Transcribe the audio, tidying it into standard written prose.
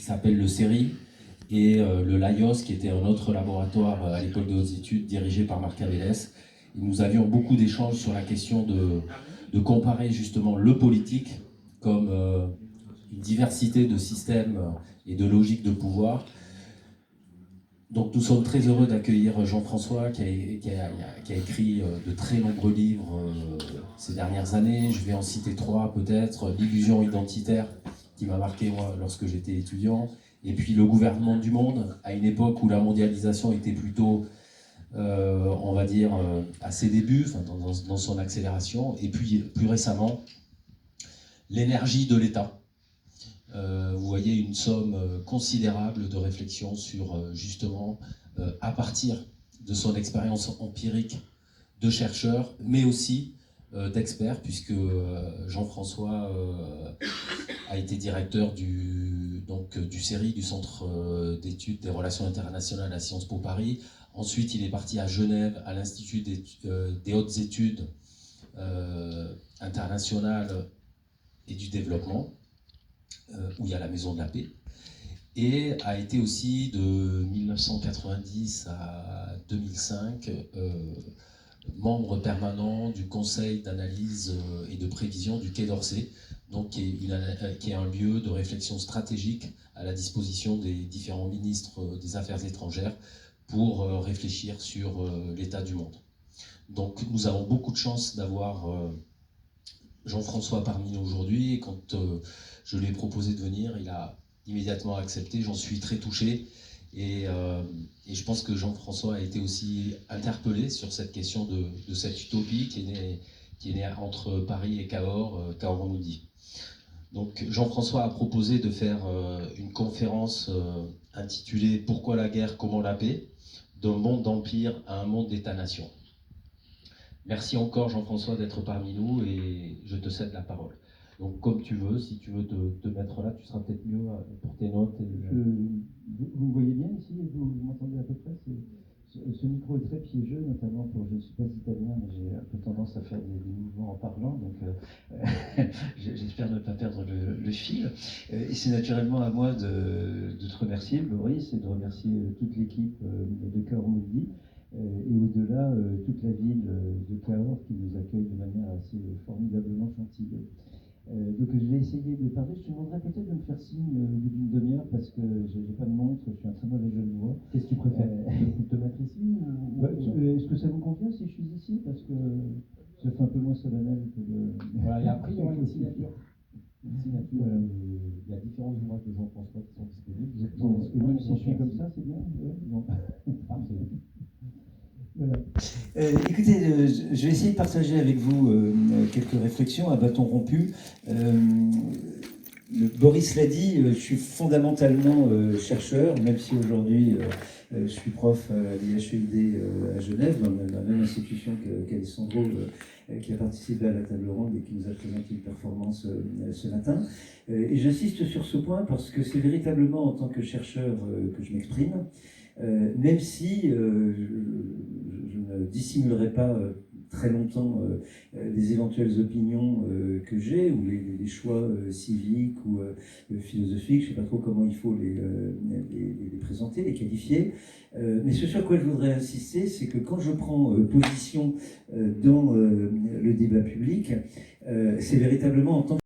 s'appelle le CERI, et le LAIOS, qui était un autre laboratoire à l'école de hautes études dirigé par Marc Avellès. Et nous avions beaucoup d'échanges sur la question de comparer justement le politique comme une diversité de systèmes et de logiques de pouvoir. Donc nous sommes très heureux d'accueillir Jean-François qui a écrit de très nombreux livres ces dernières années. Je vais en citer trois peut-être. L'illusion identitaire, qui m'a marqué moi lorsque j'étais étudiant, et puis Le gouvernement du monde, à une époque où la mondialisation était plutôt, on va dire, à ses débuts, enfin, dans son accélération, et puis plus récemment, L'énergie de l'État. Vous voyez une somme considérable de réflexion sur justement, à partir de son expérience empirique de chercheur, mais aussi d'expert, puisque Jean-François a été directeur du CERI, du Centre d'études des relations internationales à Sciences Po Paris. Ensuite, il est parti à Genève, à l'Institut des hautes études internationales et du développement, où il y a la Maison de la Paix, et a été aussi de 1990 à 2005 membre permanent du Conseil d'analyse et de prévision du Quai d'Orsay, donc qui est un lieu de réflexion stratégique à la disposition des différents ministres des Affaires étrangères pour réfléchir sur l'état du monde. Donc nous avons beaucoup de chance d'avoir Jean-François parmi nous aujourd'hui, et quand je lui ai proposé de venir, il a immédiatement accepté. J'en suis très touché, et je pense que Jean-François a été aussi interpellé sur cette question de cette utopie qui est née entre Paris et Cahors, Cahors-Moody. Donc Jean-François a proposé de faire une conférence intitulée « Pourquoi la guerre, comment la paix ? D'un monde d'empire à un monde d'État-nation ». Merci encore Jean-François d'être parmi nous, et je te cède la parole. Donc comme tu veux, si tu veux te mettre là, tu seras peut-être mieux pour tes notes. Vous voyez bien ici, vous m'entendez à peu près. Ce micro est très piégeux, notamment pour, je ne suis pas italien, mais j'ai un peu tendance à faire des mouvements en parlant, donc j'espère ne pas perdre le fil. Et c'est naturellement à moi de te remercier, Boris, et de remercier toute l'équipe de Cahors-Moody. Et au-delà, toute la ville de Cahors qui nous accueille de manière assez formidablement gentille. Donc je vais essayer de parler. Je te demanderais peut-être de me faire signe au bout d'une demi-heure, parce que je n'ai pas de montre, je suis un très mauvais jeu de voix. Qu'est-ce que tu préfères te mettre ici Est-ce que ça vous convient si je suis ici? Parce que ça fait un peu moins solennel que de... Voilà, et après il y aura une signature. Il y a différents ouvrages de Jean-François qui sont disponibles. Et même si je suis comme ça, c'est bien. Bon. Parfait. Voilà. Écoutez, je vais essayer de partager avec vous quelques réflexions à bâton rompu. Boris l'a dit, je suis fondamentalement chercheur, même si aujourd'hui je suis prof à l'IHED à Genève, dans la même institution qu'Alessandro, qui a participé à la table ronde et qui nous a présenté une performance ce matin. Et j'insiste sur ce point parce que c'est véritablement en tant que chercheur que je m'exprime, même si je ne dissimulerai pas très longtemps les éventuelles opinions que j'ai, ou les choix civiques ou philosophiques, je ne sais pas trop comment il faut les présenter, les qualifier. Mais ce sur quoi je voudrais insister, c'est que quand je prends position dans le débat public, c'est véritablement en tant